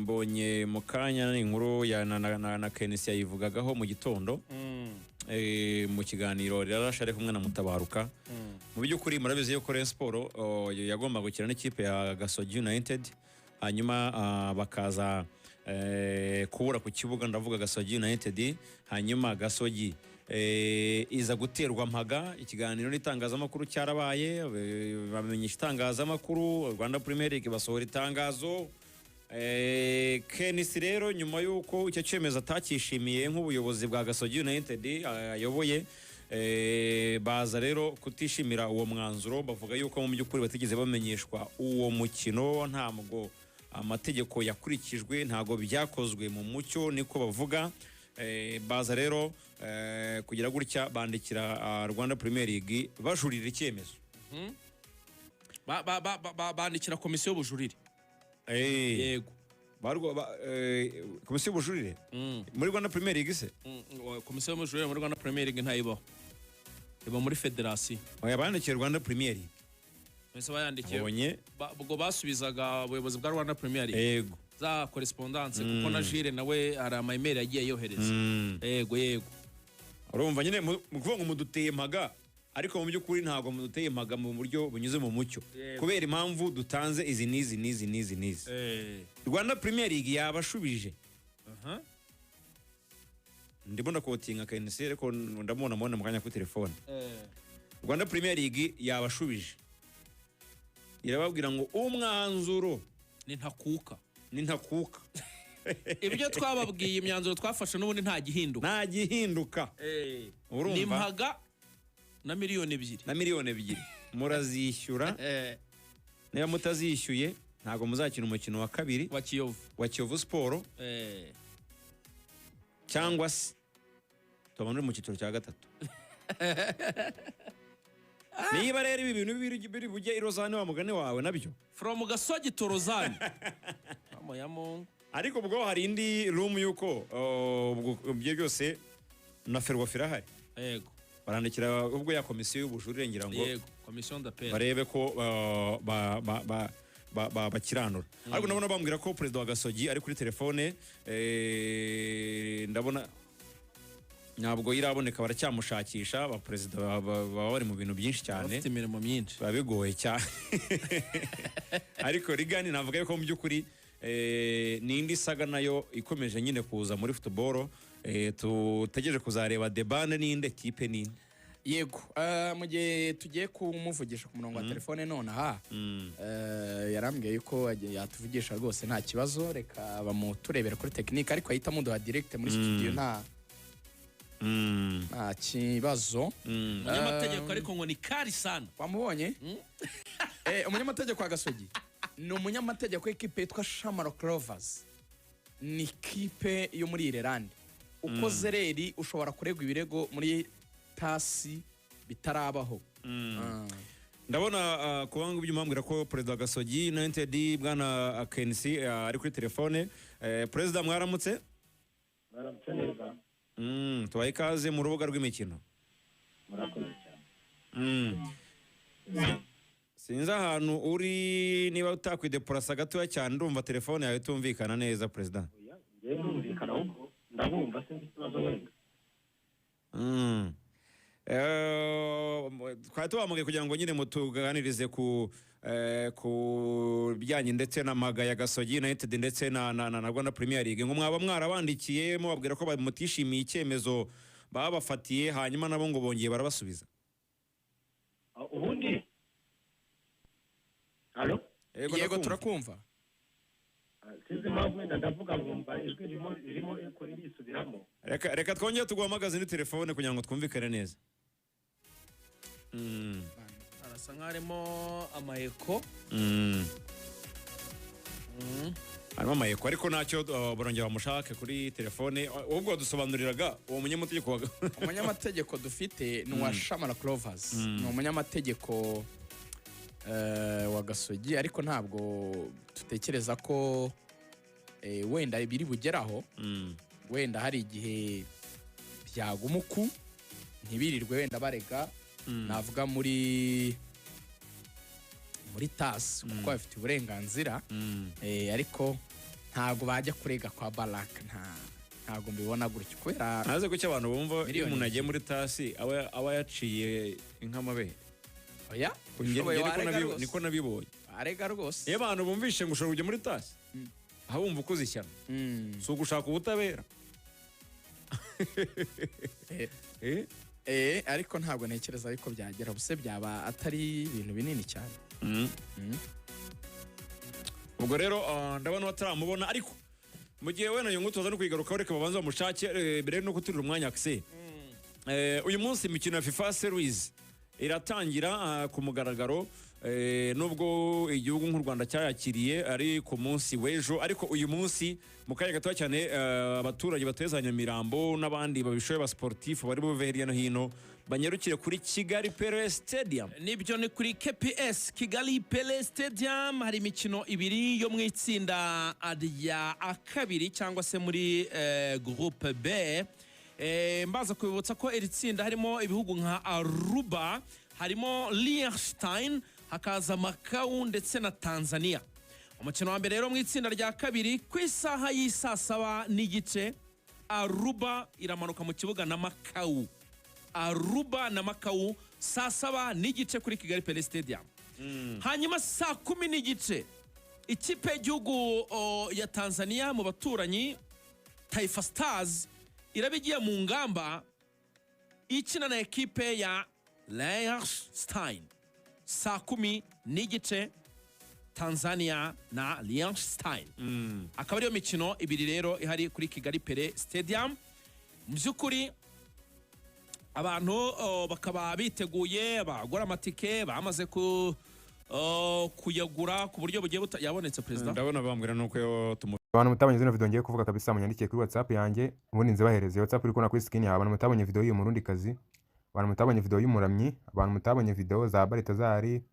mbonye mu kanya n'inkuru ya na KNC yayivugagaho mu gitondo mu kiganiro rarasha ari kumwe na Mutabaruka mu by'ukuri murabize yuko Rayon Sport yagomba gukina n'ikipe ya Gasogi United hanyuma bakaza kubura ku kibuga ndavuga Gasogi United hanyuma Gasogi iza guterwa mpaga ikiganiro n'itangazamakuru cyarabaye bamenyesha itangazamakuru Rwanda Premier League basohora itangazo KNC rero nyuma yuko icyo cyemezo atakishimiye nk'ubuyobozi bwa Gasogi United ayoboye baza rero kutishimira uwo mwanzuro bavuga yuko mu by'ukuri batigeze bamenyeshwa uwo mukino ntabwo amategeko yakurikijwe ntago byakozwe mu mucyo niko bavuga baza rero kugira gutya bandikira Rwanda Premier League bajurira icyemezo bandikira komisiyo y'ubujurire yego komisiyo y'ubujurire muri Rwanda Premier League se komisiyo y'ubujurire muri Rwanda Premier League ntayibaho iba muri federasiyo bandikira Rwanda Premier League Mese bayandikiye ubwo basubizaga ubuyobozi bwa Rwanda Premier League yego za correspondance kuko na Jire nawe hari ama email yagiye yohereza yego urumva nyine muvuga ngo muduteye mpaga ariko mu by'ukuri ntago muduteye mpaga mu buryo bunyuze mu mucyo kubera impamvu dutanze izi nizi Rwanda Premier League yabashubije ndibona kotinga KNC ariko ndamubona mu kanya ku telefone Rwanda Premier League yabashubije irababwira ngo umwanzuro ni ntakuka ibyo twababwiye imyanzuro twafashe n'ubundi nta gihinduka urumva ni mpaga na miliyoni 2 murazishyura niba mutazishyuye ntago muzakina umukino wa kabiri wa Kiyovu Sport cyangwa se tubone mu cyiciro cya gatatu niba rero ibi bintu biri bujye irozane wa mugane wawe nabyo from Gasogi to Rozane ya Mungu ariko bwo hari indi room yuko ubye byose na Ferwafa hari yego barandikira ubwo ya komisiyo y'ubujurire ngira ngo yego commission d'appel barebe ko bakiranura ariko nabona bambwira ko president wa Gasogi ari kuri telefone ndabona ntabwo iraboneka baracyamushakisha ba president baba bari mu bintu byinshi cyane bafite imirimo myinshi babigoye cyane ariko rigani navuga ko mu by'ukuri nindi saga nayo ikomeje nyine kuza muri football tutegereje kuzareba debane ninde type ninde yego mu gihe tugiye kumuvugisha ku murongo wa telefone none yarambwiye yuko yatuvugisha rwose nta kibazo reka bamuturebera kuri technique ariko ahita muduha direct muri studio nta kibazo umunyamategeko ariko ngo ni kari sana wamubonye umunyamategeko wa Gasogi ni umunyamategeko w'ikipe yitwa Shamrock Rovers ni ikipe yo muri Ireland uko zereri ushobora kuregwa ibirego muri tasi bitarabaho ndabona kubanga ibyo mpambwira ko president wa Gasogi United bwana KNC ari kuri telefone president mwaramutse neza tubaye ikaze mu rubuga rw'imikino murakoze cyane sinzi ahantu uri niba utakwideporasa gatoya cyane ndumva telefone yawe tumvikana neza president ndumvikana uko ndabumva sinzi ikibazo wenda twari tubamugaye kugira ngo nyine mutuganirize ku bijyanye ndetse n'amaga ya Gasogi United ndetse na Rwanda Premier League ngo mwaba mwarabandikiye mubabwira ko bamutishimiye icyemezo babafatiye hanyuma nabo ngo bongeye barabasubiza ubundi Allo yego turakumva sinzi mpamvu ndavuga ngumva ijwi ririmo ko risubiramo reka twongere tuguhamagaze ni telefone kugira ngo twumvikane neza arasa nkarimo amayeko harimo amayeko ariko ntacyo barongera bamushake kuri telefone ubwo dusobanuriraga uwo umunyamategeko dufite ni uwa Shamrock Rovers ni umunyamategeko wa Gasogi ariko ntabwo tutekereza ko wenda biri bugeraho wenda hari igihe byagumuku ntibirirwe wenda barega navuga muri TAS kuko bafite uburenganzira ariko ntago bajya kurega kwa Baraka ntago mbibona gutyo kubera naze ko cy'abantu bumva iyo Miliyoni umuntu agiye muri tasi aba yaciye inkamabere oya niko nabibonye arega rwose iyo abantu bumvishe ngo ushobora kujya muri tasi aho wumva ukoze ishyano si ugushaka ubutabera ariko ntabwo ntekereza ariko byagera buse byaba atari ibintu binini cyane ubwo rero ndabona bataramubona ariko mu gihe wenda uyu ngutuza no kwigarukaho reka babanza bamushake mbere no guturira umwanya akse uyu munsi imikino ya FIFA Series iratangira ku mugaragaro nubwo igihugu nk'u Rwanda cyayakiriye ari ku munsi w'ejo ariko uyu munsi mu kanya gato cyane abaturage batezanya Mirambo n'abandi babishoye ba sportif bari buve hirya no hino banyarukire kuri Kigali Pele Stadium. Nibyo ni kuri KPS Kigali Pele Stadium, hari imikino ibiri yo mu itsinda rya kabiri cyangwa se muri groupe B. Mbaza kubibutsa ko iri tsinda harimo ibihugu nka Aruba, harimo Liechtenstein, hakaza Macau ndetse na Tanzania. Umukino wa mbere rero mu itsinda rya kabiri ku isaha y'isa 7:30 Aruba iramanuka mu kibuga na Macau. Aruba na Macau saa 7:30 kuri Kigali Pele Stadium. Hanyuma saa 10:30 ikipe y'igihugu ya Tanzania mu baturanyi Taifa Stars irabigiye mu ngamba ikina na ekipe ya Liechtenstein. Saa 10:30 Tanzania na Liechtenstein. Akaba ariyo mikino ibiri rero ihari kuri Kigali Pele Stadium. Mu by'ukuri abantu bakaba biteguye bagura amatike bamaze kuyagura ku buryo bugiye yabonetse president. Ndabona bambwira nuko abantu mutabonye zino video ngiye kuvuga kabisa munyandikiye kuri WhatsApp yanjye ubundi nzibahereze. WhatsApp uri kubona kuri screen yawe. Abantu mutabonye video y'uyu murundi kazi, abantu mutabonye video y'umuramyi, abantu mutabonye video za Baritazari,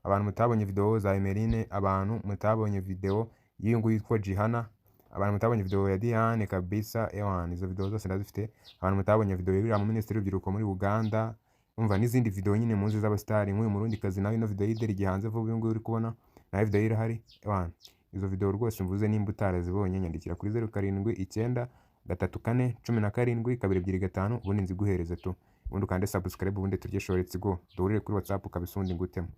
abantu mutabonye video za Emerine, abantu mutabonye video y'uyu nguyu yitwa Jihana, abantu mutabonye video ya Diane kabisa ewan. Izo video zose ndazifite. Abantu mutabonye video y'uriya mu Minisitiri w'Urubyiruko muri Uganda, umva n'izindi video nyine munzi z'abastari nk'uyu murundi kazi nawe ino video y'ideri gihanze vuba uyu nguyu uri kubona nawe video irahari ewan. Izo video rwose mvuze nimba utarazibonye nyandikira kuri 07793417 ubundi nziguhereze tu. Ubundi ukande subscribe ubundi turye shoretse go duhurire kuri WhatsApp kabisa ubundi ngutemo.